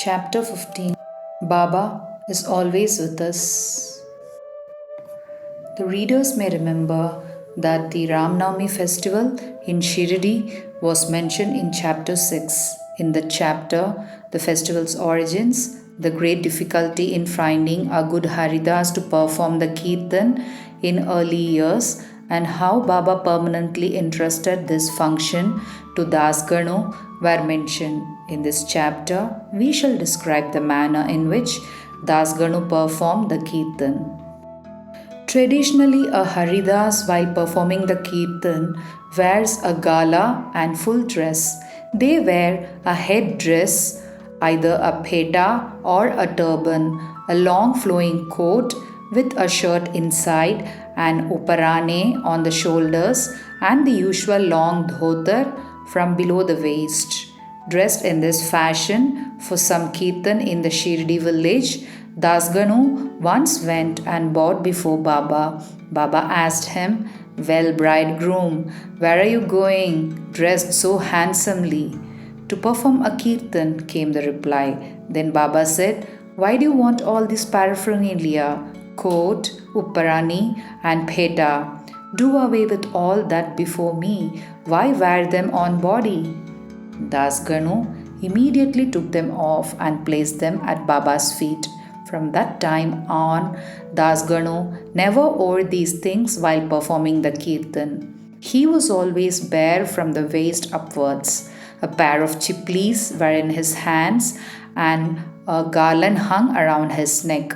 Chapter 15 Baba is always with us. The readers may remember that the Ram Navami festival in Shirdi was mentioned in chapter 6. In the chapter, the festival's origins, the great difficulty in finding a good Haridas to perform the Kirtan in early years, and how Baba permanently entrusted this function to Das Ganu were mentioned. In this chapter, we shall describe the manner in which Das Ganu performed the Kirtan. Traditionally, a Haridas while performing the Kirtan wears a gala and full dress. They wear a head dress, either a pheta or a turban, a long flowing coat with a shirt inside, and uparane on the shoulders, and the usual long dhotar from below the waist. Dressed in this fashion for some Kirtan in the Shirdi village, Das Ganu once went and bowed before Baba. Baba asked him, "Well, bridegroom, where are you going, dressed so handsomely?" "To perform a Kirtan," came the reply. Then Baba said, "Why do you want all this paraphernalia, coat, upparani, and pheta? Do away with all that before me. Why wear them on body?" Das Ganu immediately took them off and placed them at Baba's feet. From that time on, Das Ganu never wore these things while performing the Kirtan. He was always bare from the waist upwards. A pair of chiplis were in his hands and a garland hung around his neck.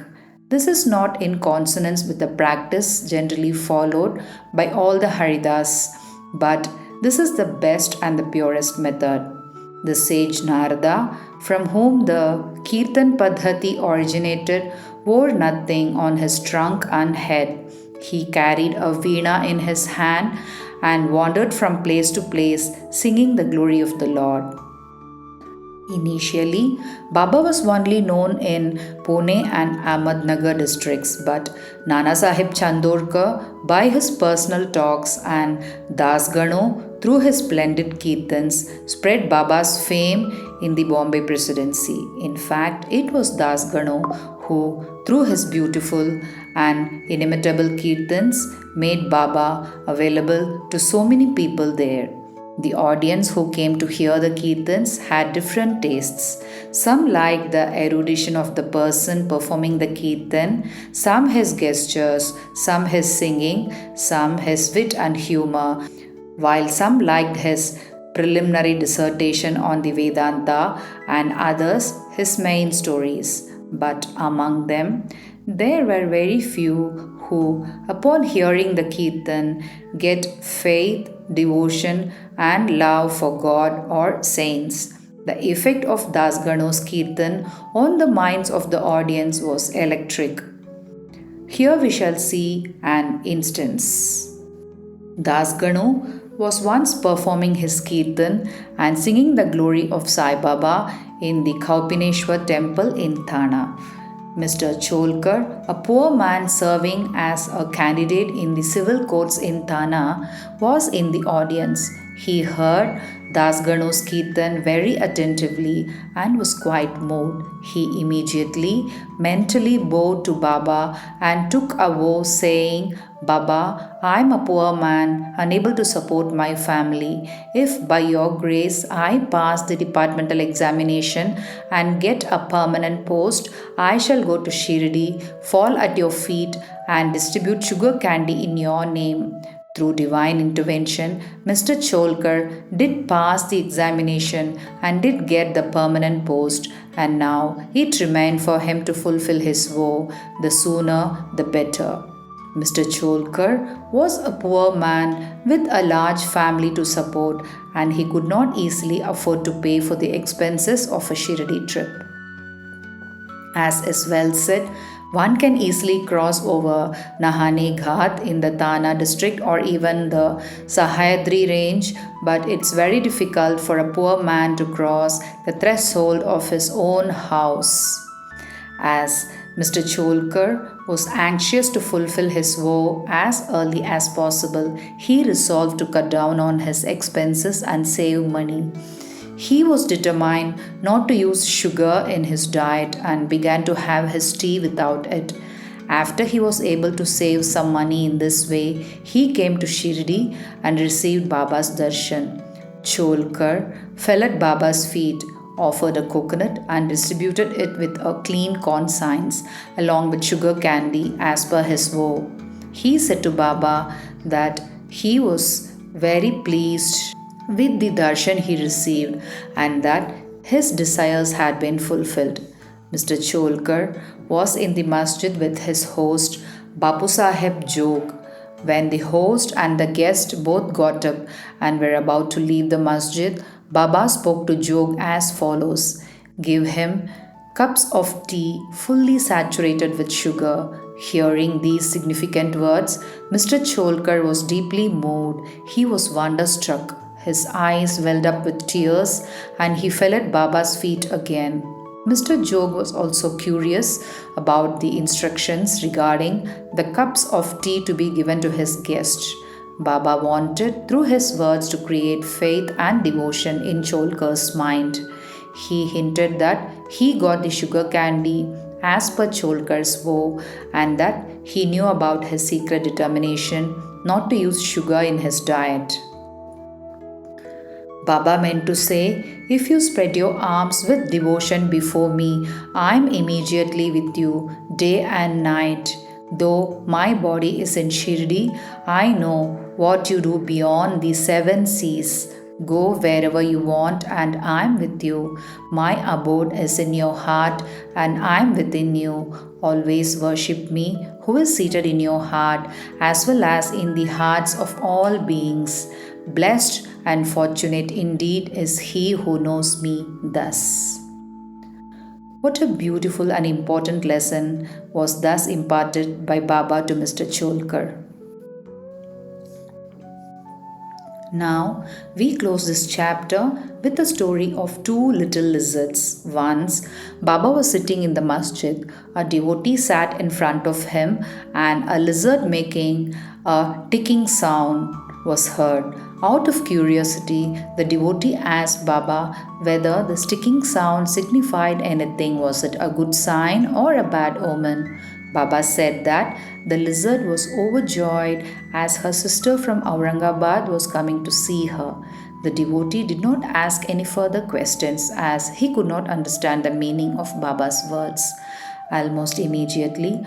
This is not in consonance with the practice generally followed by all the Haridas, but this is the best and the purest method. The sage Narada, from whom the Kirtan Padhati originated, wore nothing on his trunk and head. He carried a veena in his hand and wandered from place to place singing the glory of the Lord. Initially, Baba was only known in Pune and Ahmednagar districts, but Nana Sahib Chandorkar, by his personal talks, and Das Ganu, through his splendid Kirtans, spread Baba's fame in the Bombay Presidency. In fact, it was Das Ganu who, through his beautiful and inimitable Kirtans, made Baba available to so many people there. The audience who came to hear the Kirtans had different tastes. Some liked the erudition of the person performing the Kirtan, some his gestures, some his singing, some his wit and humor, while some liked his preliminary dissertation on the Vedanta and others his main stories. But among them, there were very few who, upon hearing the Kirtan, get faith, devotion, and love for God or saints. The effect of Das Ganu's Kirtan on the minds of the audience was electric. Here we shall see an instance. Das Ganu was once performing his Kirtan and singing the glory of Sai Baba in the Kaupineshwar temple in Thana. Mr. Cholkar, a poor man serving as a candidate in the civil courts in Thana, was in the audience. He heard Das Ganu's Kirtan very attentively and was quite moved. He immediately mentally bowed to Baba and took a vow saying, "Baba, I am a poor man, unable to support my family. If by your grace I pass the departmental examination and get a permanent post, I shall go to Shirdi, fall at your feet, and distribute sugar candy in your name." Through divine intervention, Mr. Cholkar did pass the examination and did get the permanent post, and now it remained for him to fulfill his vow, the sooner the better. Mr. Cholkar was a poor man with a large family to support, and he could not easily afford to pay for the expenses of a Shirdi trip. As is well said, one can easily cross over Nahani Ghat in the Thana district or even the Sahyadri range, but it's very difficult for a poor man to cross the threshold of his own house. As Mr. Cholkar was anxious to fulfill his vow as early as possible, he resolved to cut down on his expenses and save money. He was determined not to use sugar in his diet and began to have his tea without it. After he was able to save some money in this way, he came to Shirdi and received Baba's darshan. Cholkar fell at Baba's feet, offered a coconut, and distributed it with a clean conscience along with sugar candy as per his vow. He said to Baba that he was very pleased with the darshan he received and that his desires had been fulfilled. Mr. Cholkar was in the masjid with his host Bapu Sahib Jog. When the host and the guest both got up and were about to leave the masjid, Baba spoke to Jog as follows: "Give him cups of tea fully saturated with sugar." Hearing these significant words, Mr. Cholkar was deeply moved. He was wonderstruck. His eyes welled up with tears and he fell at Baba's feet again. Mr. Jog was also curious about the instructions regarding the cups of tea to be given to his guest. Baba wanted, through his words, to create faith and devotion in Cholkar's mind. He hinted that he got the sugar candy as per Cholkar's vow and that he knew about his secret determination not to use sugar in his diet. Baba meant to say, "If you spread your arms with devotion before me, I am immediately with you, day and night. Though my body is in Shirdi, I know what you do beyond the 7 seas. Go wherever you want, and I am with you. My abode is in your heart, and I am within you. Always worship me, who is seated in your heart, as well as in the hearts of all beings. Blessed and fortunate indeed is he who knows me thus." What a beautiful and important lesson was thus imparted by Baba to Mr. Cholkar. Now, we close this chapter with the story of two little lizards. Once, Baba was sitting in the masjid. A devotee sat in front of him, and a lizard making a ticking sound was heard. Out of curiosity, the devotee asked Baba whether the ticking sound signified anything. Was it a good sign or a bad omen? Baba said that the lizard was overjoyed as her sister from Aurangabad was coming to see her. The devotee did not ask any further questions as he could not understand the meaning of Baba's words. Almost immediately,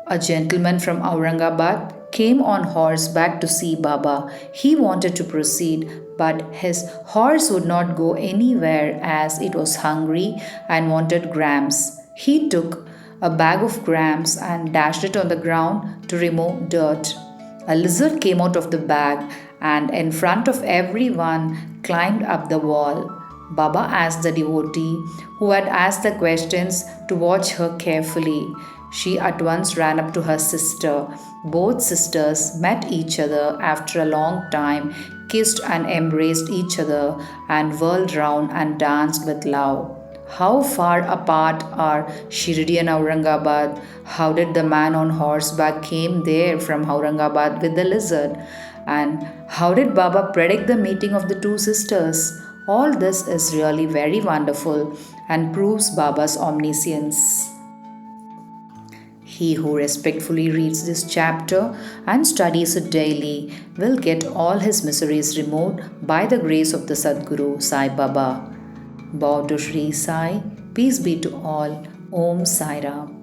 a gentleman from Aurangabad came on horseback to see Baba. He wanted to proceed, but his horse would not go anywhere as it was hungry and wanted grams. He took a bag of grams and dashed it on the ground to remove dirt. A lizard came out of the bag and in front of everyone climbed up the wall. Baba asked the devotee who had asked the questions to watch her carefully. She at once ran up to her sister. Both sisters met each other after a long time, kissed and embraced each other, and whirled round and danced with love. How far apart are Shirdi and Aurangabad? How did the man on horseback came there from Aurangabad with the lizard? And how did Baba predict the meeting of the two sisters? All this is really very wonderful and proves Baba's omniscience. He who respectfully reads this chapter and studies it daily will get all his miseries removed by the grace of the Sadguru Sai Baba. Bow to Shri Sai, peace be to all. Om Sai Ram.